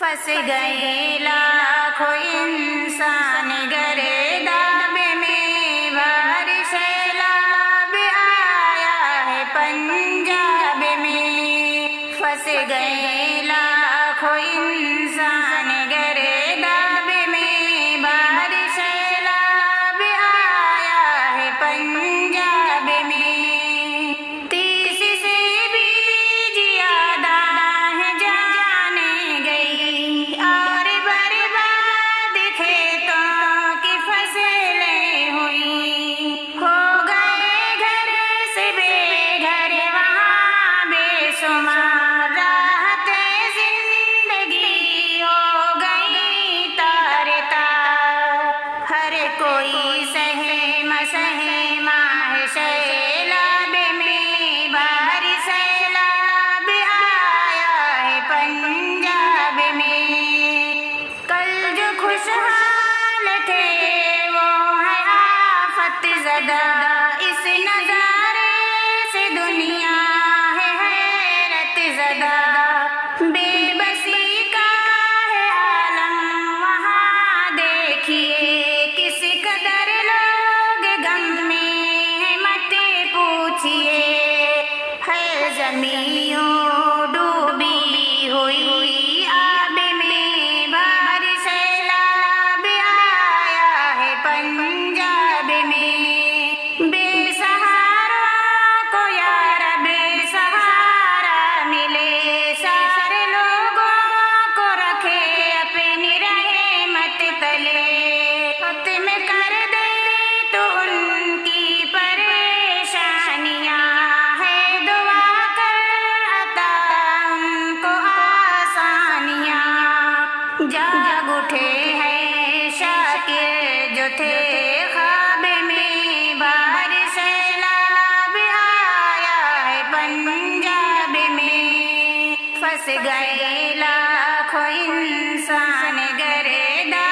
پھنس گئے لاکھوں انسان گرداب میں، بارش سیلاب آیا ہے پنجاب میں، پھنس گئے لاکھوں انسان گرداب میں، بارش سیلاب آیا ہے پنجاب میں، 30 سے بھی زیادہ ہے جانیں گئی، اور برباد کھیتوں کی فصلیں ہوئی، ہو گئے گھر سے بے گھر وہاں بے شمار، راحت زندگی ہو گئی تار تار، ہر کوئی سہما ہے سیلاب میں، بارش سیلاب آیا ہے پنجاب میں، کل جو خوشحال تھے وہ ہے آفت زدہ، اس نظارے سے دنیا ہے حیرت زدہ، بے بسی کا ہے عالم وہاں دیکھیے، کس قدر لوگ غم میں ہیں مت پوچھئے، ہے زمینوں ڈوبی ہوئی آب میں، بارش سیلاب آیا ہے پنجاب میں، بے سہاروں کو یا رب سہارا ملے، سارے لوگوں کو رکھے اپنی رحمت تلے، ختم کر دے تو ان کی پریشانیاں، ہے دعا کر عطا ان کو آسانیاں، جاگ اٹھے ہیں شاکر جو تھے خواب میں، بارش سیلاب آیا ہے پنجاب میں، پھنس گئے لاکھوں انسان گرداب